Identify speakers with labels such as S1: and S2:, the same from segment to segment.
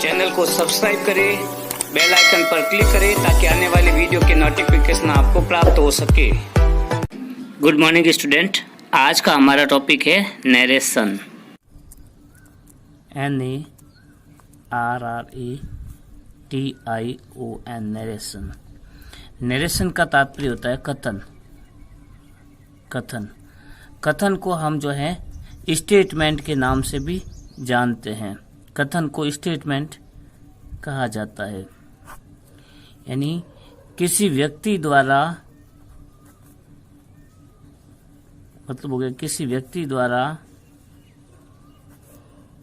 S1: Channel को subscribe करें, bell icon पर क्लिक करें ताकि आने वाली वीडियो के नोटिफिकेशन आपको प्राप्त हो सके। गुड मॉर्निंग स्टूडेंट, आज का हमारा टॉपिक है नरेशन।
S2: NARRATION narration. नरेशन का तात्पर्य होता है कथन। कथन को हम जो है स्टेटमेंट के नाम से भी जानते हैं। कथन को स्टेटमेंट कहा जाता है, यानी किसी व्यक्ति द्वारा, मतलब हो गया किसी व्यक्ति द्वारा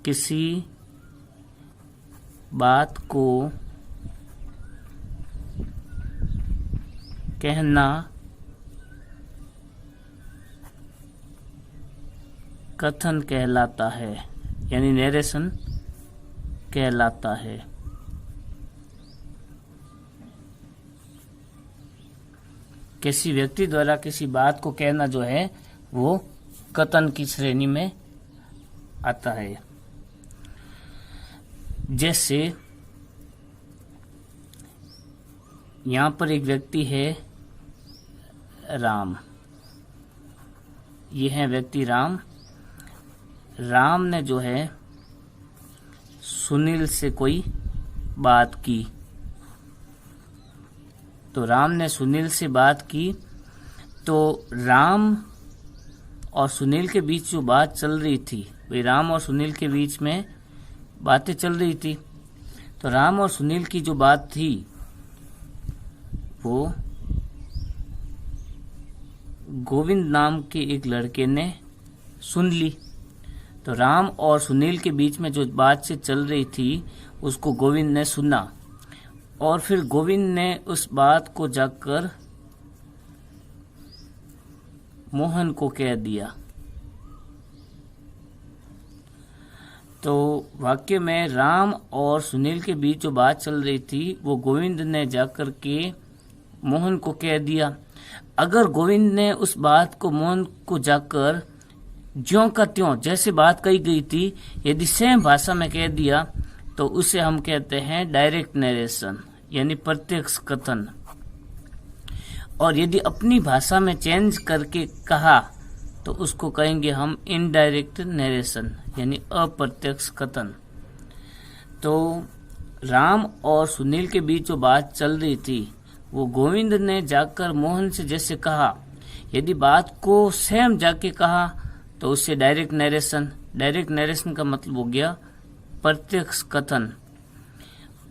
S2: किसी बात को कहना कथन कहलाता है, यानी नरेशन कहलाता है। किसी व्यक्ति द्वारा किसी बात को कहना जो है वो कथन की श्रेणी में आता है। जैसे यहाँ पर एक व्यक्ति है राम, ये है व्यक्ति राम। राम ने जो है सुनील से कोई बात की, तो राम ने सुनील से बात की, तो राम और सुनील के बीच जो बात चल रही थी, भाई राम और सुनील के बीच में बातें चल रही थी, तो राम और सुनील की जो बात थी वो गोविंद नाम के एक लड़के ने सुन ली। तो राम और सुनील के बीच में जो बातचीत चल रही थी उसको गोविंद ने सुना, और फिर गोविंद ने उस बात को जाकर मोहन को कह दिया। तो वाक्य में राम और सुनील के बीच जो बात चल रही थी वो गोविंद ने जाकर के मोहन को कह दिया। अगर गोविंद ने उस बात को मोहन को जाकर ज्यों का त्यों जैसे बात कही गई थी यदि सेम भाषा में कह दिया तो उसे हम कहते हैं डायरेक्ट नरेशन, यानी प्रत्यक्ष कथन। और यदि अपनी भाषा में चेंज करके कहा तो उसको कहेंगे हम इनडायरेक्ट नरेशन, यानी अप्रत्यक्ष कथन। तो राम और सुनील के बीच जो बात चल रही थी वो गोविंद ने जाकर मोहन से जैसे कहा, यदि बात को सेम जाके कहा तो उससे डायरेक्ट नरेशन। डायरेक्ट नरेशन का मतलब हो गया प्रत्यक्ष कथन।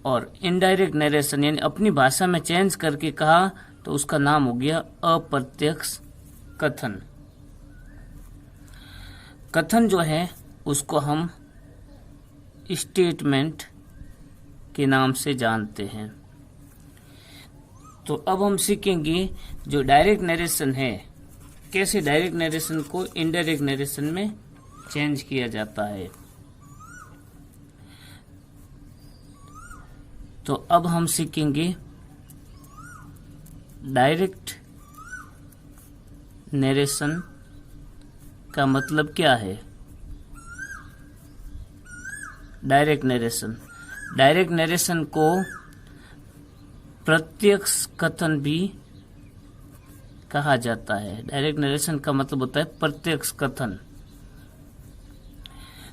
S2: और इनडायरेक्ट नरेशन यानी अपनी भाषा में चेंज करके कहा तो उसका नाम हो गया अप्रत्यक्ष कथन। कथन जो है उसको हम स्टेटमेंट के नाम से जानते हैं। तो अब हम सीखेंगे जो डायरेक्ट नरेशन है, कैसे डायरेक्ट नरेशन को इनडायरेक्ट नरेशन में चेंज किया जाता है। तो अब हम सीखेंगे डायरेक्ट नरेशन का मतलब क्या है। डायरेक्ट नरेशन को प्रत्यक्ष कथन भी कहा जाता है। डायरेक्ट नरेशन का मतलब होता है प्रत्यक्ष कथन।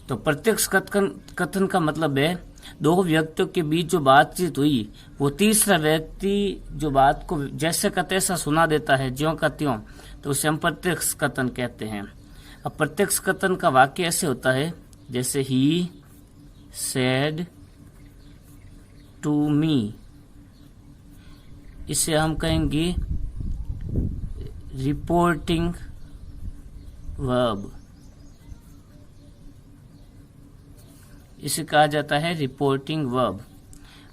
S2: तो प्रत्यक्ष कथन का मतलब है दो व्यक्तियों के बीच जो बातचीत हुई वो तीसरा व्यक्ति जो बात को जैसे का तैसा सुना देता है, ज्यों का त्यों, तो उसे हम प्रत्यक्ष कथन कहते हैं। अब प्रत्यक्ष कथन का वाक्य ऐसे होता है जैसे ही सेड टू मी, इसे हम कहेंगे रिपोर्टिंग वर्ब। इसे कहा जाता है रिपोर्टिंग वर्ब।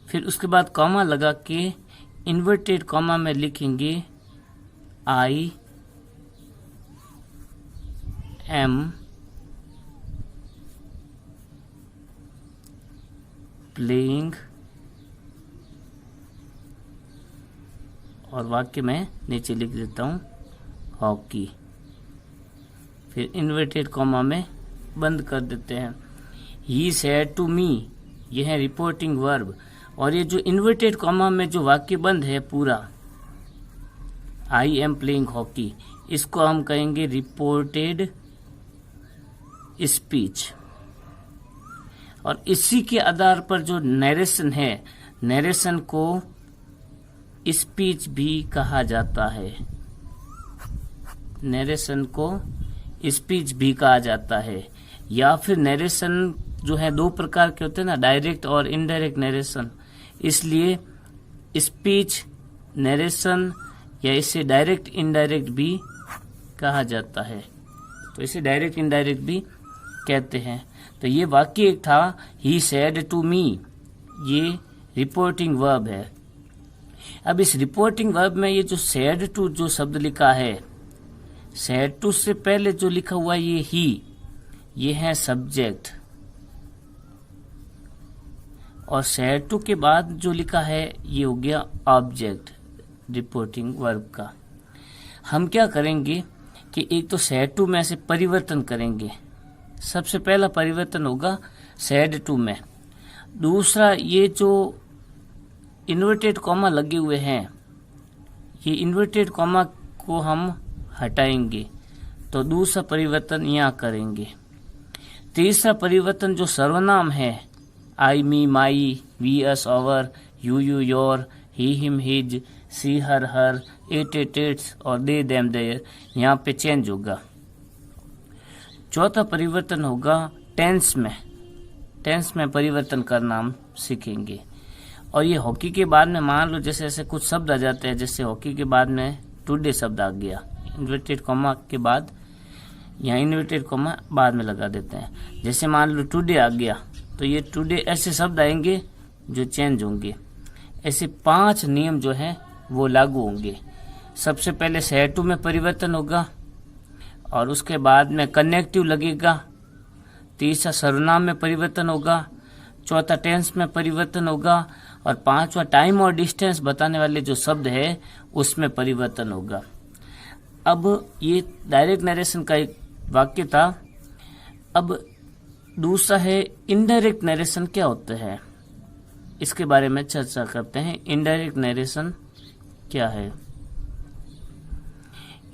S2: फिर उसके बाद कॉमा लगा के इन्वर्टेड कॉमा में लिखेंगे आई एम प्लेइंग, और वाक्य में नीचे लिख देता हूँ हॉकी। फिर इन्वर्टेड कॉमा में बंद कर देते हैं। ही सेड टू मी, ये है रिपोर्टिंग वर्ब। और ये जो इन्वर्टेड कॉमा में जो वाक्य बंद है पूरा, आई एम प्लेइंग हॉकी, इसको हम कहेंगे रिपोर्टेड स्पीच। और इसी के आधार पर जो नरेशन है, नरेशन को स्पीच भी कहा जाता है, नरेशन को स्पीच भी कहा जाता है। या फिर नरेशन जो है दो प्रकार के होते हैं ना, डायरेक्ट और इनडायरेक्ट नरेशन, इसलिए स्पीच नरेशन या इसे डायरेक्ट इनडायरेक्ट भी कहा जाता है। तो इसे डायरेक्ट इनडायरेक्ट भी कहते हैं। तो ये वाक्य एक था, ही सेड टू मी, ये रिपोर्टिंग वर्ब है। अब इस रिपोर्टिंग वर्ब में ये जो सेड टू जो शब्द लिखा है, सेड टू से पहले जो लिखा हुआ ये ही, ये है सब्जेक्ट, और सेड टू के बाद जो लिखा है ये हो गया ऑब्जेक्ट रिपोर्टिंग वर्ब का। हम क्या करेंगे कि एक तो सेड टू में से परिवर्तन करेंगे। सबसे पहला परिवर्तन होगा सेड टू में। दूसरा, ये जो इन्वर्टेड कॉमा लगे हुए हैं, ये इन्वर्टेड कॉमा को हम हटाएंगे, तो दूसरा परिवर्तन यहाँ करेंगे। तीसरा परिवर्तन जो सर्वनाम है, I me my, we us our, you your, he him his, she her her, it its और दे देम देयर, यहाँ पे चेंज होगा। चौथा परिवर्तन होगा टेंस में। टेंस में परिवर्तन करना हम सीखेंगे। और ये हॉकी के बाद में मान लो जैसे ऐसे कुछ शब्द आ जाते हैं, जैसे हॉकी के बाद में टुडे शब्द आ गया, इन्वर्टेड कॉमा के बाद, यहाँ इन्वर्टेड कॉमा बाद में लगा देते हैं। जैसे मान लो टुडे आ गया, तो ये टुडे ऐसे शब्द आएंगे जो चेंज होंगे। ऐसे 5 नियम जो हैं वो लागू होंगे। सबसे पहले सेड टू में परिवर्तन होगा, और उसके बाद में कनेक्टिव लगेगा। तीसरा सर्वनाम में परिवर्तन होगा। चौथा टेंस में परिवर्तन होगा। और पांचवा टाइम और डिस्टेंस बताने वाले जो शब्द है उसमें परिवर्तन होगा। अब ये डायरेक्ट नरेशन का एक वाक्य था। अब दूसरा है इनडायरेक्ट नरेशन क्या होता है, इसके बारे में चर्चा करते हैं। इनडायरेक्ट नरेशन क्या है?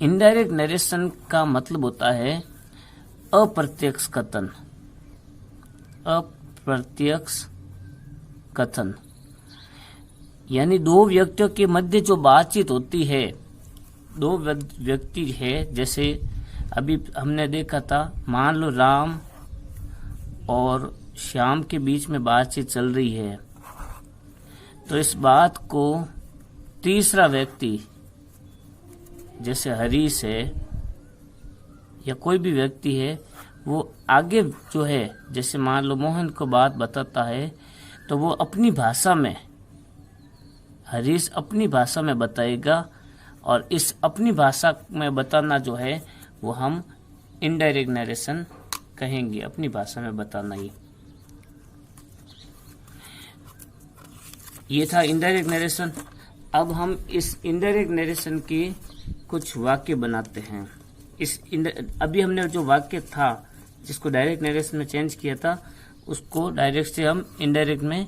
S2: इनडायरेक्ट नरेशन का मतलब होता है अप्रत्यक्ष कथन। अप्रत्यक्ष कथन यानी दो व्यक्तियों के मध्य जो बातचीत होती है, दो व्यक्ति है, जैसे अभी हमने देखा था, मान लो राम और श्याम के बीच में बातचीत चल रही है, तो इस बात को तीसरा व्यक्ति जैसे हरीश है या कोई भी व्यक्ति है, वो आगे जो है, जैसे मान लो मोहन को बात बताता है, तो वो अपनी भाषा में, हरीश अपनी भाषा में बताएगा, और इस अपनी भाषा में बताना जो है वो हम इनडायरेक्ट नरेशन कहेंगे। अपनी भाषा में बताना ही, ये था इनडायरेक्ट नरेशन। अब हम इस इनडायरेक्ट नरेशन के कुछ वाक्य बनाते हैं। अभी हमने जो वाक्य था जिसको डायरेक्ट नरेशन में चेंज किया था, उसको डायरेक्ट से हम इनडायरेक्ट में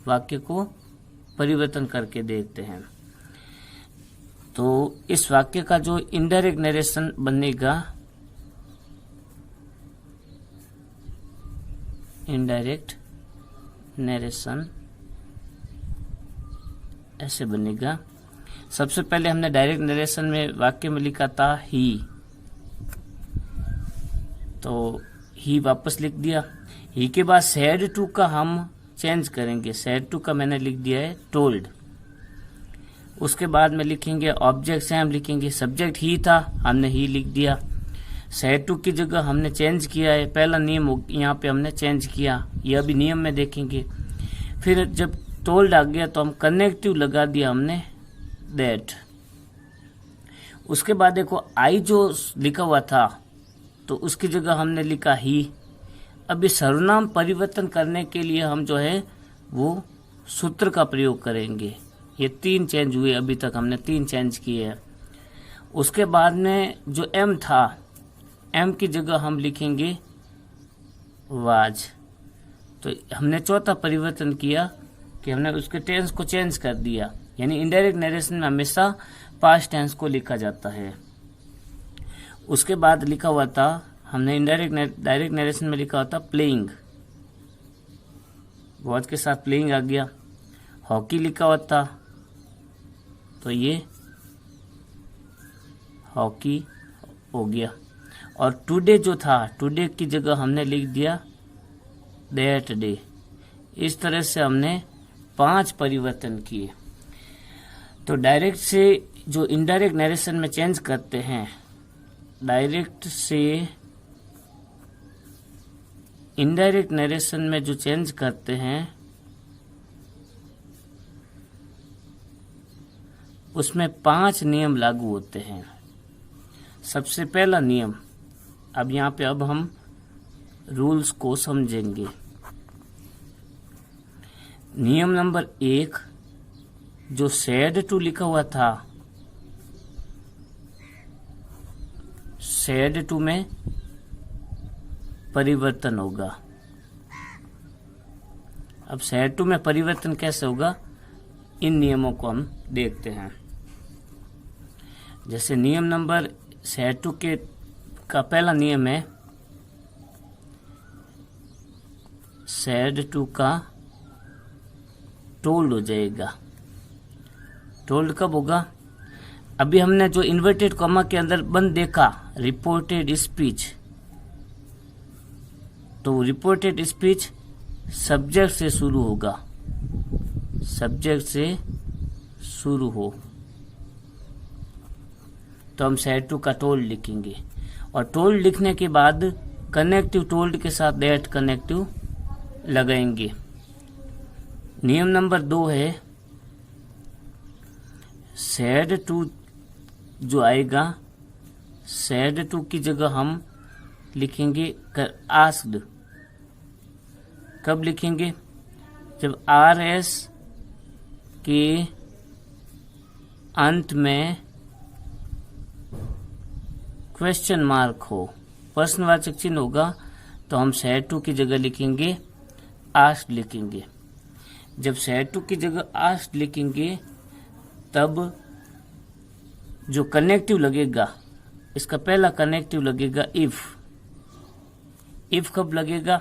S2: वाक्य को परिवर्तन करके देखते हैं। तो इस वाक्य का जो इनडायरेक्ट नरेशन बनेगा, इनडायरेक्ट नरेशन ऐसे बनेगा। सबसे पहले हमने डायरेक्ट नरेशन में वाक्य में लिखा था ही, तो ही वापस लिख दिया। ही के बाद सेड टू का हम चेंज करेंगे। सेड टू का मैंने लिख दिया है टोल्ड। उसके बाद में लिखेंगे ऑब्जेक्ट से हम लिखेंगे सब्जेक्ट ही था, हमने ही लिख दिया। सेड टू की जगह हमने चेंज किया है, पहला नियम यहाँ पे हमने चेंज किया, ये अभी नियम में देखेंगे। फिर जब टोल्ड आ गया तो हम कनेक्टिव लगा दिया हमने दैट। उसके बाद देखो आई जो लिखा हुआ था तो उसकी जगह हमने लिखा ही। अब इस सर्वनाम परिवर्तन करने के लिए हम जो है वो सूत्र का प्रयोग करेंगे। ये 3 चेंज हुए, अभी तक हमने 3 चेंज किए हैं। उसके बाद में जो एम था, एम की जगह हम लिखेंगे वाज। तो हमने चौथा परिवर्तन किया कि हमने उसके टेंस को चेंज कर दिया, यानी इनडायरेक्ट नरेशन में हमेशा पास्ट टेंस को लिखा जाता है। उसके बाद लिखा हुआ था हमने डायरेक्ट नरेशन में लिखा हुआ था प्लेइंग, वॉच के साथ प्लेइंग आ गया। हॉकी लिखा हुआ था तो ये हॉकी हो गया। और टुडे जो था, टुडे की जगह हमने लिख दिया दैट डे। इस तरह से हमने 5 परिवर्तन किए। तो डायरेक्ट से जो इनडायरेक्ट नरेशन में चेंज करते हैं, डायरेक्ट से इनडायरेक्ट नरेशन में जो चेंज करते हैं उसमें 5 नियम लागू होते हैं। सबसे पहला नियम, अब यहाँ पे अब हम रूल्स को समझेंगे। नियम नंबर 1, जो सैड टू लिखा हुआ था, सैड टू में परिवर्तन होगा। अब सैड टू में परिवर्तन कैसे होगा, इन नियमों को हम देखते हैं। जैसे नियम नंबर सैड टू का पहला नियम है, सैड टू का टोल्ड हो जाएगा। टोल्ड कब होगा, अभी हमने जो इन्वर्टेड कॉमा के अंदर बंद देखा रिपोर्टेड स्पीच, तो रिपोर्टेड स्पीच सब्जेक्ट से शुरू होगा, सब्जेक्ट से शुरू हो तो हम सैड टू का टोल्ड लिखेंगे। और टोल्ड लिखने के बाद कनेक्टिव टोल्ड के साथ दैट कनेक्टिव लगाएंगे। नियम नंबर 2 है, सैड टू जो आएगा, सैड टू की जगह हम लिखेंगे आस्क्ड। कब लिखेंगे, जब RS के अंत में क्वेश्चन मार्क हो, प्रश्नवाचक चिन्ह होगा, तो हम सैड टू की जगह लिखेंगे आस्क्ड लिखेंगे। जब सैड टू की जगह आस्क्ड लिखेंगे तब जो कनेक्टिव लगेगा, इसका पहला कनेक्टिव लगेगा इफ। इफ कब लगेगा,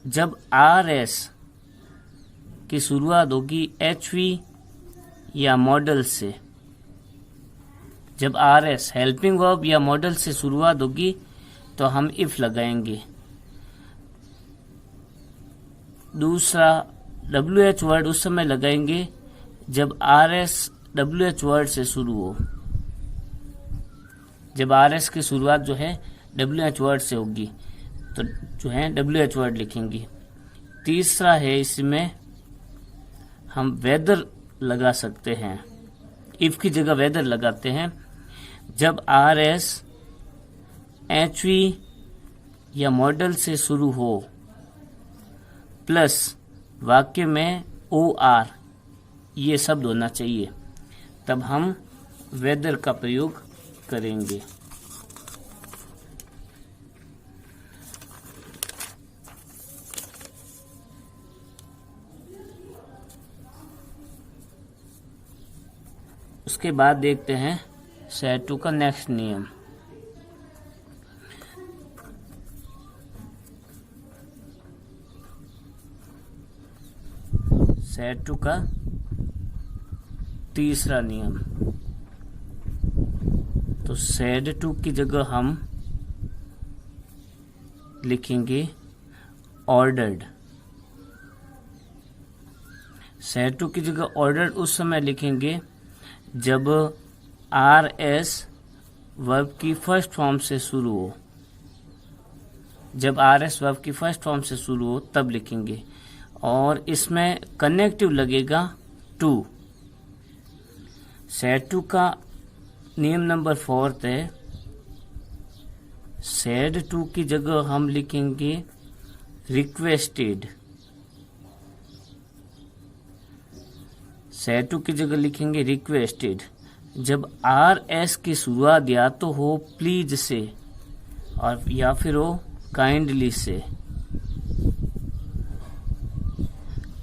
S2: जब RS की शुरुआत होगी HV या मॉडल से। जब RS हेल्पिंग वर्ब या मॉडल से शुरुआत होगी तो हम इफ लगाएंगे। दूसरा WH वर्ड उस समय लगाएंगे जब RS WH वर्ड से शुरू हो। जब RS की शुरुआत जो है WH वर्ड से होगी तो जो है WH वर्ड लिखेंगे। तीसरा है, इसमें हम वेदर लगा सकते हैं, इफ की जगह वेदर लगाते हैं। जब RS HV या मॉडल से शुरू हो प्लस वाक्य में OR ये शब्द होना चाहिए, तब हम वेदर का प्रयोग करेंगे। उसके बाद देखते हैं सैड टू का नेक्स्ट नियम। सैड टू का तीसरा नियम, तो सैड टू की जगह हम लिखेंगे ऑर्डर्ड। सैड टू की जगह ऑर्डर्ड उस समय लिखेंगे जब RS वर्ब की फर्स्ट फॉर्म से शुरू हो। जब RS वर्ब की फर्स्ट फॉर्म से शुरू हो तब लिखेंगे, और इसमें कनेक्टिव लगेगा टू। सैड टू का नियम नंबर 4 है, सैड टू की जगह हम लिखेंगे रिक्वेस्टेड। सैड टू की जगह लिखेंगे रिक्वेस्टेड जब RS की शुरुआत या तो हो प्लीज से और या फिर हो काइंडली से।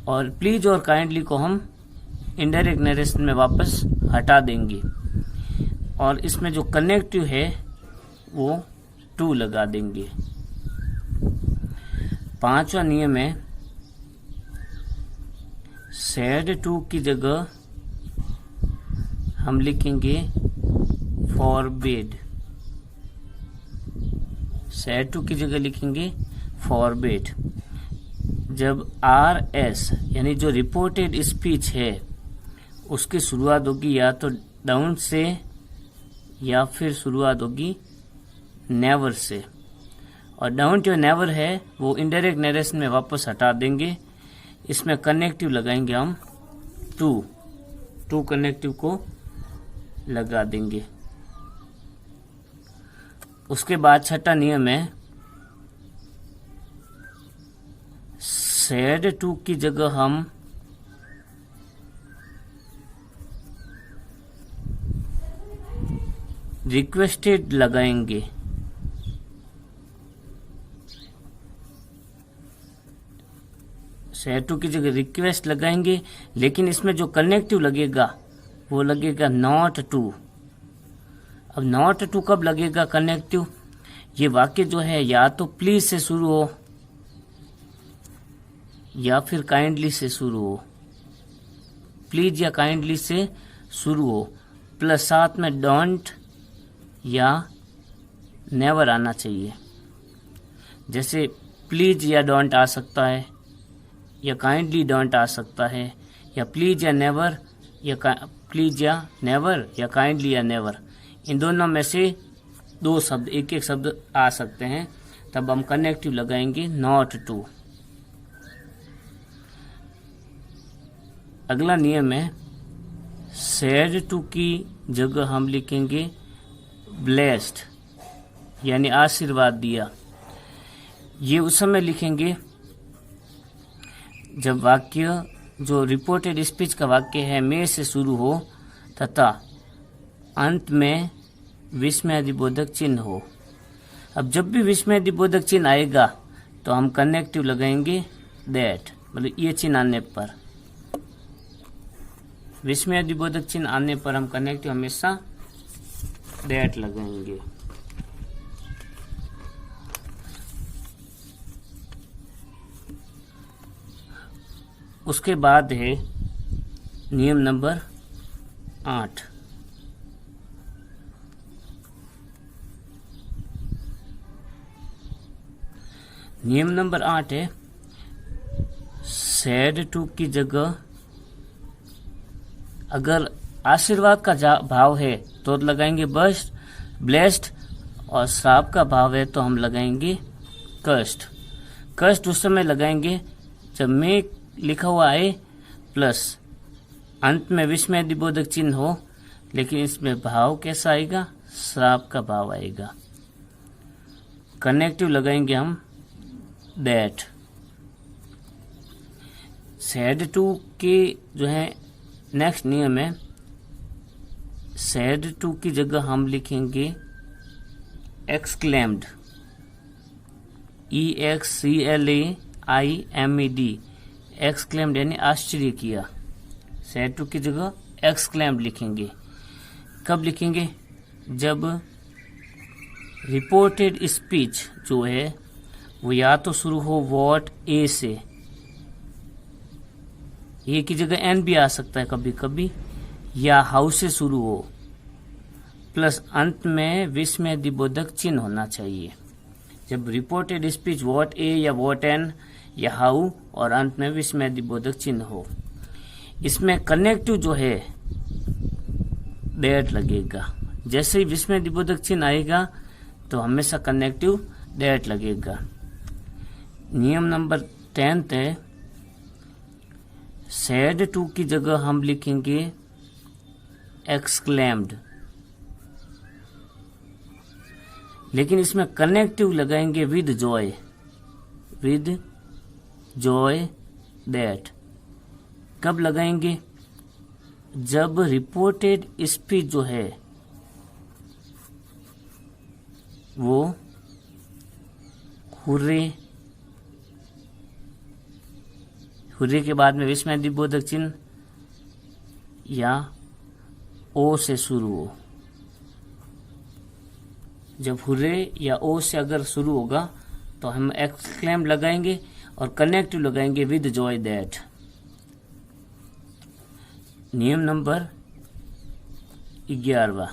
S2: और प्लीज और काइंडली को हम इनडायरेक्ट नरेशन में वापस हटा देंगे और इसमें जो कनेक्टिव है वो टू लगा देंगे। पांचवा नियम है सैड टू की जगह हम लिखेंगे फॉरबिड। सैड टू की जगह लिखेंगे फॉरबिड। जब आर एस यानी जो रिपोर्टेड स्पीच है उसकी शुरुआत होगी या तो डाउन से या फिर शुरुआत होगी नेवर से, और डाउन जो नेवर है वो इनडायरेक्ट नरेशन में वापस हटा देंगे। इसमें कनेक्टिव लगाएंगे हम टू कनेक्टिव को लगा देंगे। उसके बाद छठा नियम है सैड टू की जगह हम रिक्वेस्टेड लगाएंगे। सैड टू की जगह रिक्वेस्ट लगाएंगे, लेकिन इसमें जो कनेक्टिव लगेगा वो लगेगा नॉट टू। अब नॉट टू कब लगेगा कनेक्टिव? ये वाक्य जो है या तो प्लीज से शुरू हो या फिर काइंडली से शुरू हो। प्लीज या काइंडली से शुरू हो, प्लस साथ में डोंट या नेवर आना चाहिए। जैसे प्लीज या डोंट आ सकता है, या काइंडली डोंट आ सकता है, या प्लीज या नेवर, या प्लीज या नेवर, या काइंडली या नेवर। इन दोनों में से दो शब्द, एक एक शब्द आ सकते हैं, तब हम कनेक्टिव लगाएंगे नॉट टू। अगला नियम है सैड टू की जगह हम लिखेंगे ब्लेस्ड, यानी आशीर्वाद दिया। ये उस समय लिखेंगे जब वाक्य जो रिपोर्टेड स्पीच का वाक्य है में से शुरू हो तथा अंत में विस्मयादिबोधक चिन्ह हो। अब जब भी विस्मयादिबोधक चिन्ह आएगा तो हम कनेक्टिव लगाएंगे दैट, मतलब ये चिन्ह आने पर, विस्मयादिबोधक चिन्ह आने पर हम कनेक्टिव हमेशा दैट लगाएंगे। उसके बाद है नियम नंबर 8। नियम नंबर 8 है सैड टू की जगह अगर आशीर्वाद का भाव है तो लगाएंगे ब्लेस्ड, और श्राप का भाव है तो हम लगाएंगे कष्ट। कष्ट उस समय लगाएंगे जब में लिखा हुआ है प्लस अंत में विस्मयादिबोधक चिन्ह हो, लेकिन इसमें भाव कैसा आएगा? श्राप का भाव आएगा। कनेक्टिव लगाएंगे हम दैट। सैड टू के जो है नेक्स्ट नियम है सैड टू की जगह हम लिखेंगे एक्सक्लेम्ड, EXCLAIMED, एक्सक्लेम्ड यानी आश्चर्य किया। सैड टू की जगह एक्सक्लेम्ड लिखेंगे। कब लिखेंगे? जब रिपोर्टेड स्पीच जो है वो या तो शुरू हो वॉट ए से, ए की जगह एन भी आ सकता है कभी कभी, या हाउ से शुरू हो, प्लस अंत में विस्मयादिबोधक चिन्ह होना चाहिए। जब रिपोर्टेड स्पीच वॉट ए या वॉट एन या हाउ और अंत में विस्मयादिबोधक चिन्ह हो, इसमें कनेक्टिव जो है दैट लगेगा। जैसे ही विस्मयादिबोधक चिन्ह आएगा तो हमेशा कनेक्टिव दैट लगेगा। नियम नंबर 10 है सैड टू की जगह हम लिखेंगे एक्सक्लेम्ड, लेकिन इसमें कनेक्टिव लगाएंगे विद जॉय दैट। कब लगाएंगे? जब रिपोर्टेड स्पीच जो है वो हुर्रे के बाद में विस्मयादिबोधक चिन्ह या ओ से शुरू हो। जब हुर्रे या ओ से अगर शुरू होगा तो हम एक्सक्लेम लगाएंगे और कनेक्टिव लगाएंगे विद जॉय दैट। नियम नंबर 11वां,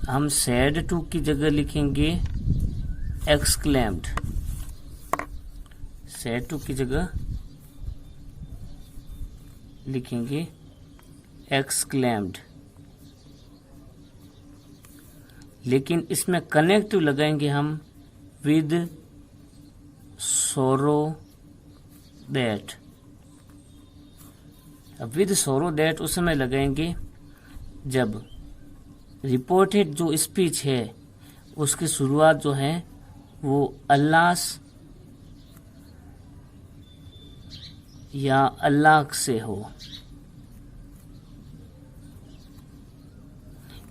S2: हम सैड टू की जगह लिखेंगे एक्सक्लेम्ड। सैड टू की जगह लिखेंगे एक्सक्लेम्ड, लेकिन इसमें कनेक्टिव लगाएंगे हम विद सोरो दैट। अब विद सोरो दैट उस समय लगाएंगे जब रिपोर्टेड जो स्पीच है उसकी शुरुआत जो है वो अल्लाह या अल्लाह से हो।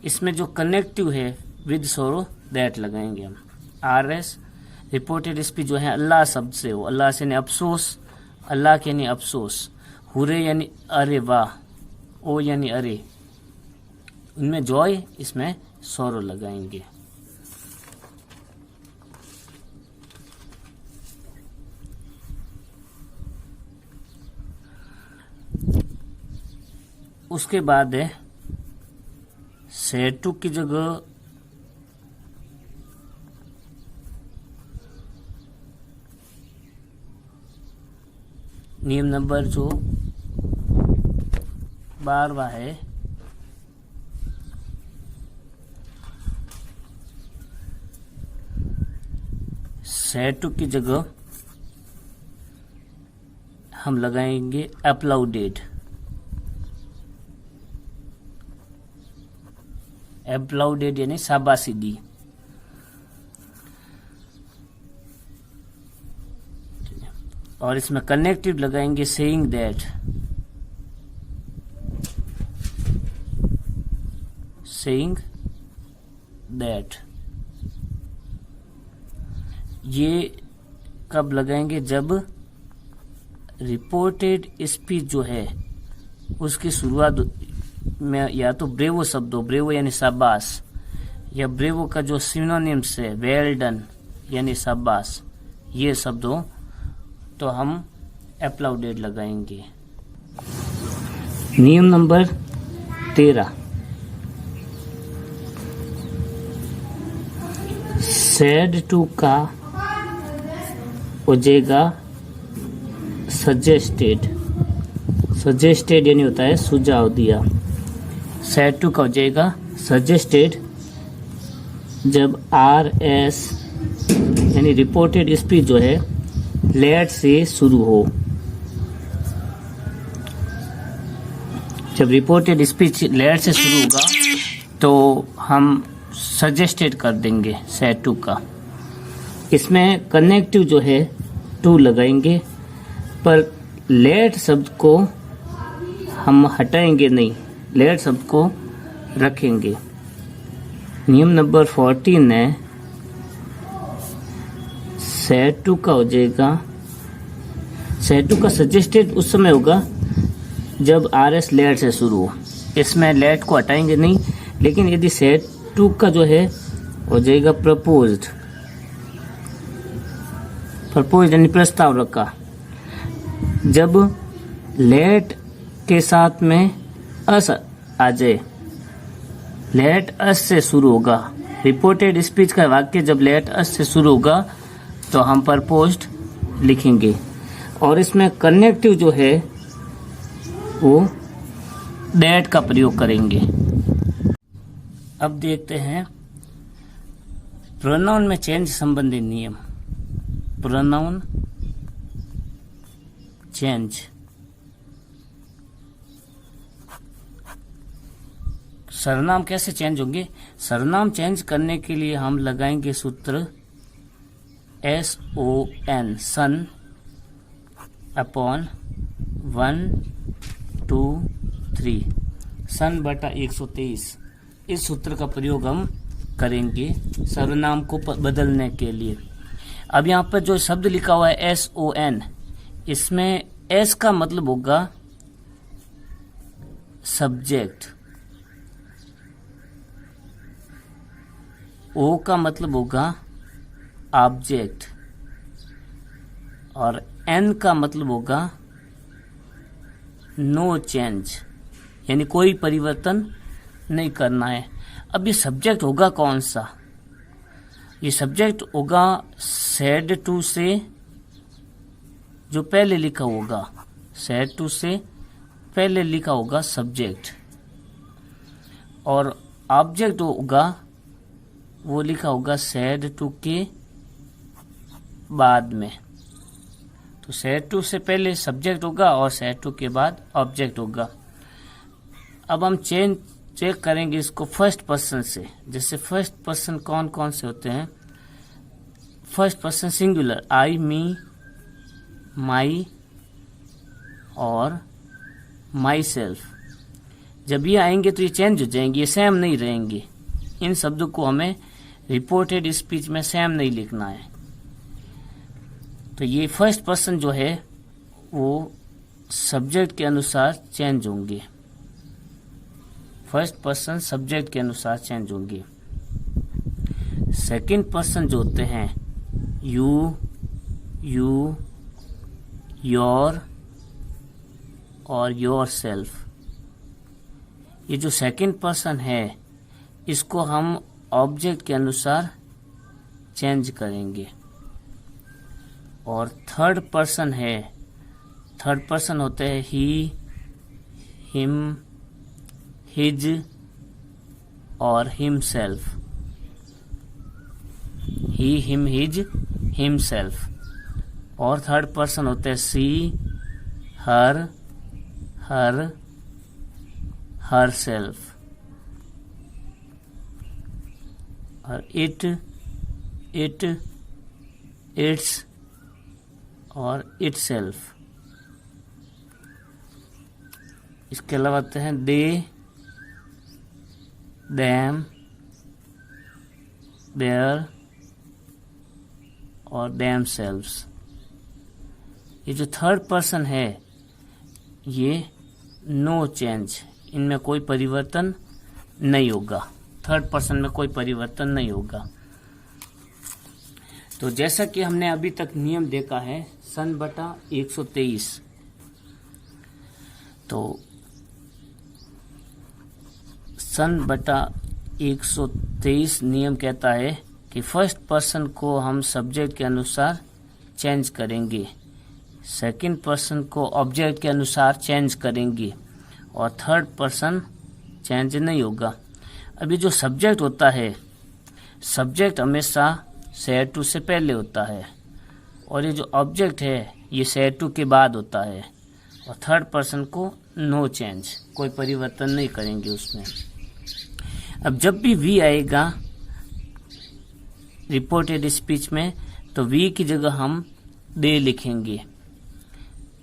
S2: इसमें जो कनेक्टिव है विद सोरो दैट लगाएंगे हम। RS रिपोर्टेड स्पीच जो है अल्लाह शब्द से हो, अल्लाह से यानी अफसोस, अल्लाह के यानी अफसोस, हुरे यानी अरे वाह, ओ यानी अरे, उनमें जॉय, इसमें सोरो लगाएंगे। उसके बाद है सैड टू की जगह नियम नंबर जो 12वां है सैड टू की जगह हम लगाएंगे अप्लाउडेड। एप्लाउडेड यानी शाबाशी दी। और इसमें कनेक्टिव लगाएंगे सेइंग दैट। सेइंग दैट ये कब लगाएंगे? जब रिपोर्टेड स्पीच जो है उसकी शुरुआत में या तो ब्रेवो शब्द हो, ब्रेवो यानी शाबाश, या ब्रेवो का जो सिनोनिम्स है वेल डन यानी शाबाश, ये शब्द हो तो हम एप्लाउडेड लगाएंगे। नियम नंबर 13, सैड टू का हो जाएगा सजेस्टेड। सजेस्टेड यानी होता है सुझाव दिया। सैड टू का हो जाएगा सजेस्टेड जब RS यानी रिपोर्टेड स्पीच जो है लेट से शुरू हो। जब रिपोर्टेड स्पीच लेट से शुरू होगा तो हम सजेस्टेड कर देंगे सैड टू का। इसमें कनेक्टिव जो है टू लगाएंगे, पर लेट शब्द को हम हटाएंगे नहीं, लेट शब्द को रखेंगे। नियम नंबर 14 है सैड टू का हो जाएगा, सैड टू का सजेस्टेड उस समय होगा जब RS लेट से शुरू हो। इसमें लेट को हटाएंगे नहीं, लेकिन यदि सैड टू का जो है हो जाएगा प्रपोज्ड। प्रपोज यानी प्रस्ताव रखा। जब लेट के साथ में अस आ जाए, लेट अस से शुरू होगा। रिपोर्टेड स्पीच का वाक्य जब लेट अस से शुरू होगा तो हम प्रपोज्ड लिखेंगे। और इसमें कनेक्टिव जो है वो दैट का प्रयोग करेंगे। अब देखते हैं प्रोनाउन में चेंज संबंधी नियम। प्रोनाउन चेंज, सर्वनाम कैसे चेंज होंगे? सर्वनाम चेंज करने के लिए हम लगाएंगे सूत्र SON, सन अपॉन 1 2 3, सन बटा 123। इस सूत्र का प्रयोग हम करेंगे सर्वनाम को बदलने के लिए। अब यहाँ पर जो शब्द लिखा हुआ है SON, इसमें S का मतलब होगा सब्जेक्ट, O का मतलब होगा ऑब्जेक्ट और N का मतलब होगा नो चेंज, यानी कोई परिवर्तन नहीं करना है। अब ये सब्जेक्ट होगा कौन सा? ये सब्जेक्ट होगा सैड टू से जो पहले लिखा होगा, सैड टू से पहले लिखा होगा सब्जेक्ट, और ऑब्जेक्ट होगा वो लिखा होगा सैड टू के बाद में। तो सैड टू से पहले सब्जेक्ट होगा और सैड टू के बाद ऑब्जेक्ट होगा। अब हम चेक करेंगे इसको फर्स्ट पर्सन से। जैसे फर्स्ट पर्सन कौन कौन से होते हैं? फर्स्ट पर्सन सिंगुलर, आई, मी, माई और माई सेल्फ। जब ये आएंगे तो ये चेंज हो जाएंगे, ये सेम नहीं रहेंगे। इन शब्दों को हमें रिपोर्टेड स्पीच में सेम नहीं लिखना है। तो ये फर्स्ट पर्सन जो है वो सब्जेक्ट के अनुसार चेंज होंगे, फर्स्ट पर्सन सब्जेक्ट के अनुसार चेंज होंगे। सेकंड पर्सन जो होते हैं यू, योर और योर सेल्फ, ये जो सेकंड पर्सन है इसको हम ऑब्जेक्ट के अनुसार चेंज करेंगे। और थर्ड पर्सन है, थर्ड पर्सन होते हैं ही, हिम, हिज और हिमसेल्फ, ही, हिम, हिज, हिमसेल्फ। और थर्ड पर्सन होते हैं सी, हर, हर सेल्फ और इट, इट्स और इट सेल्फ। इसके अलावा आते हैं दे, देम, देयर और देम सेल्व्स। ये जो थर्ड पर्सन है ये नो चेंज, इनमें कोई परिवर्तन नहीं होगा, थर्ड पर्सन में कोई परिवर्तन नहीं होगा। तो जैसा कि हमने अभी तक नियम देखा है सन बटा 123, तो सन बटा 123 नियम कहता है कि फर्स्ट पर्सन को हम सब्जेक्ट के अनुसार चेंज करेंगे, सेकंड पर्सन को ऑब्जेक्ट के अनुसार चेंज करेंगे और थर्ड पर्सन चेंज नहीं होगा। अभी जो सब्जेक्ट होता है, सब्जेक्ट हमेशा सैड टू से पहले होता है और ये जो ऑब्जेक्ट है ये सैड टू के बाद होता है। और थर्ड पर्सन को नो चेंज, कोई परिवर्तन नहीं करेंगे उसमें। अब जब भी वी आएगा रिपोर्टेड स्पीच में तो वी की जगह हम दे लिखेंगे।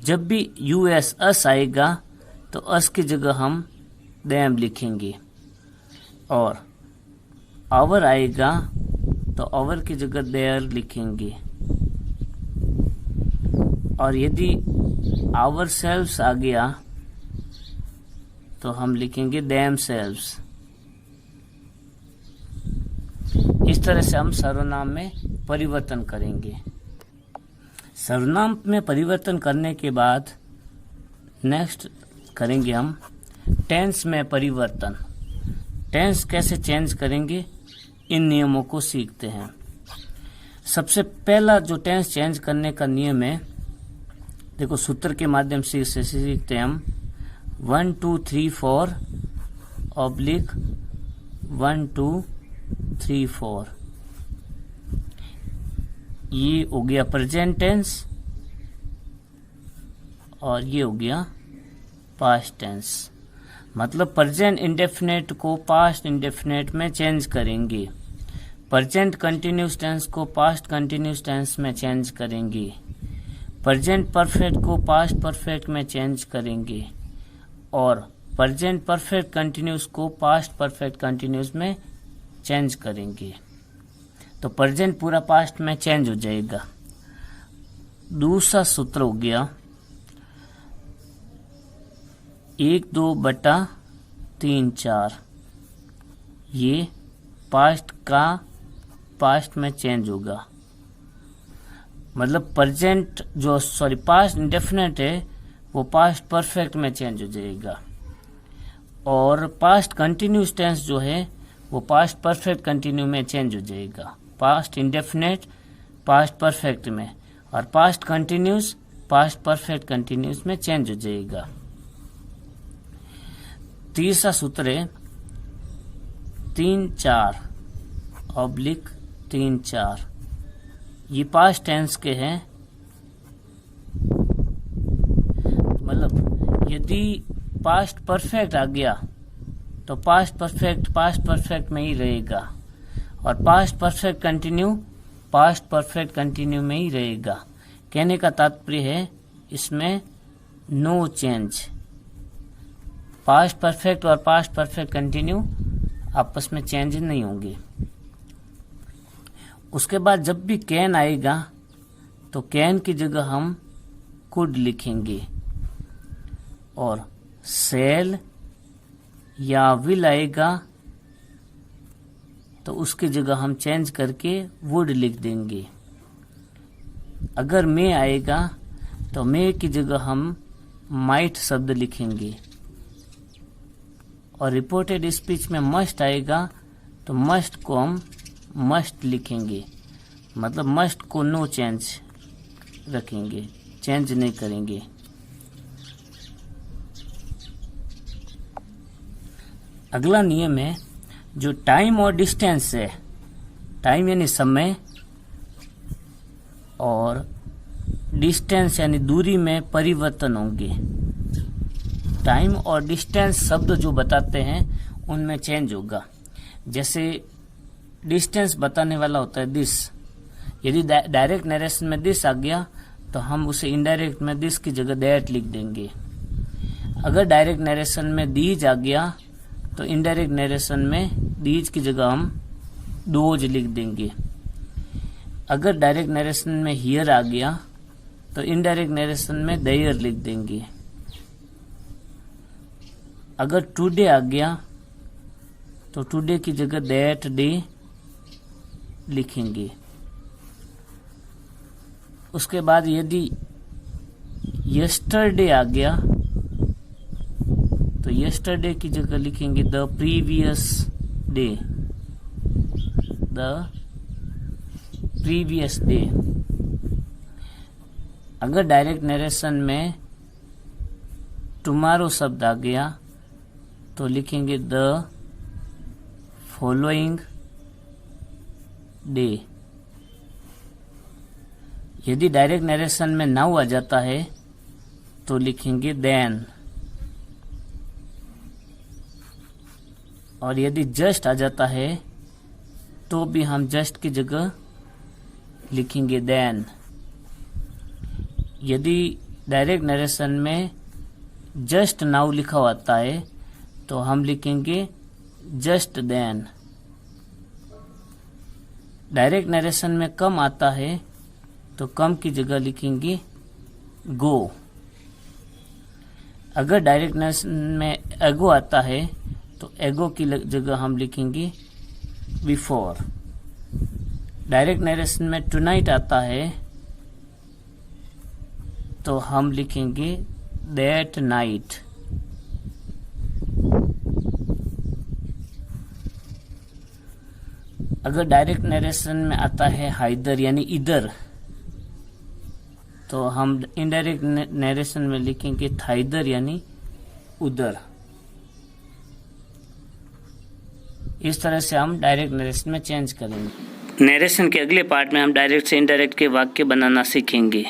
S2: जब भी यूएस अस आएगा तो अस की जगह हम देम लिखेंगे। और आवर आएगा तो आवर की जगह देयर लिखेंगे। और यदि आवर सेल्व्स आ गया तो हम लिखेंगे देम सेल्व्स। इस तरह से हम सर्वनाम में परिवर्तन करेंगे। सर्वनाम में परिवर्तन करने के बाद नेक्स्ट करेंगे हम टेंस में परिवर्तन। टेंस कैसे चेंज करेंगे इन नियमों को सीखते हैं। सबसे पहला जो टेंस चेंज करने का नियम है, देखो सूत्र के माध्यम से इसे सीखते हैं हम। 1 2 3 4 ऑब्लिक 1 2 3 4। ये हो गया प्रेजेंट टेंस और ये हो गया पास्ट टेंस। मतलब प्रेजेंट इंडेफिनेट को पास्ट इंडेफिनेट में चेंज करेंगे, प्रेजेंट कंटिन्यूस टेंस को पास्ट कंटिन्यूस टेंस में चेंज करेंगे, प्रेजेंट परफेक्ट को पास्ट परफेक्ट में चेंज करेंगे और प्रेजेंट परफेक्ट कंटिन्यूस को पास्ट परफेक्ट कंटिन्यूस में चेंज करेंगे तो प्रेजेंट पूरा पास्ट में चेंज हो जाएगा। दूसरा सूत्र हो गया 1/2/3/4, ये पास्ट का पास्ट में चेंज होगा। मतलब प्रेजेंट जो पास्ट इंडेफिनेट है वो पास्ट परफेक्ट में चेंज हो जाएगा, और पास्ट कंटिन्यूस टेंस जो है वो पास्ट परफेक्ट कंटिन्यू में चेंज हो जाएगा। पास्ट इंडेफिनेट पास्ट परफेक्ट में, और past continuous past perfect continuous में चेंज हो जाएगा। तीसरा सूत्र है 3/4/3/4, ये पास्ट टेंस के हैं। मतलब यदि पास्ट परफेक्ट आ गया तो पास्ट परफेक्ट में ही रहेगा, और पास्ट परफेक्ट कंटिन्यू में ही रहेगा। कहने का तात्पर्य है इसमें नो चेंज। पास्ट परफेक्ट और पास्ट परफेक्ट कंटिन्यू आपस में चेंज नहीं होंगे। उसके बाद जब भी कैन आएगा तो कैन की जगह हम कुड लिखेंगे, और सेल या विल आएगा तो उसकी जगह हम चेंज करके वुड लिख देंगे। अगर मे आएगा तो मे की जगह हम माइट शब्द लिखेंगे, और रिपोर्टेड स्पीच में मस्ट आएगा तो मस्ट को हम मस्ट लिखेंगे। मतलब मस्ट को नो चेंज रखेंगे, चेंज नहीं करेंगे। अगला नियम है जो टाइम और डिस्टेंस है। टाइम यानी समय, और डिस्टेंस यानी दूरी में परिवर्तन होंगे। टाइम और डिस्टेंस शब्द जो बताते हैं उनमें चेंज होगा। जैसे डिस्टेंस बताने वाला होता है दिस, यदि डायरेक्ट नरेशन में दिस आ गया तो हम उसे इनडायरेक्ट में दिस की जगह दैट लिख देंगे। अगर डायरेक्ट नरेशन में दीज आ गया तो इनडायरेक्ट नरेशन में दीज की जगह हम दोज लिख देंगे। अगर डायरेक्ट नरेशन में हियर आ गया तो इनडायरेक्ट नरेशन में देयर लिख देंगे। अगर टुडे आ गया तो टुडे की जगह दैट डे लिखेंगे। उसके बाद यदि यस्टरडे आ गया तो यस्टरडे की जगह लिखेंगे the previous day, the previous day. अगर डायरेक्ट नरेशन में टुमारो शब्द आ गया तो लिखेंगे द फॉलोइंग डे। यदि डायरेक्ट नरेशन में नाउ आ जाता है तो लिखेंगे देन, और यदि जस्ट आ जाता है तो भी हम जस्ट की जगह लिखेंगे देन। यदि डायरेक्ट नरेशन में जस्ट नाउ लिखा होता है तो हम लिखेंगे जस्ट देन। डायरेक्ट नरेशन में कम आता है तो कम की जगह लिखेंगे गो। अगर डायरेक्ट नरेशन में एगो आता है तो एगो की जगह हम लिखेंगे बिफोर। डायरेक्ट नरेशन में टुनाइट आता है तो हम लिखेंगे दैट नाइट। अगर डायरेक्ट नरेशन में आता है हाइदर यानी इधर तो हम इनडायरेक्ट नरेशन में लिखेंगे थाइदर यानी उधर। इस तरह से हम डायरेक्ट नरेशन में चेंज करेंगे।
S1: नरेशन के अगले पार्ट में हम डायरेक्ट से इनडायरेक्ट के वाक्य बनाना सीखेंगे।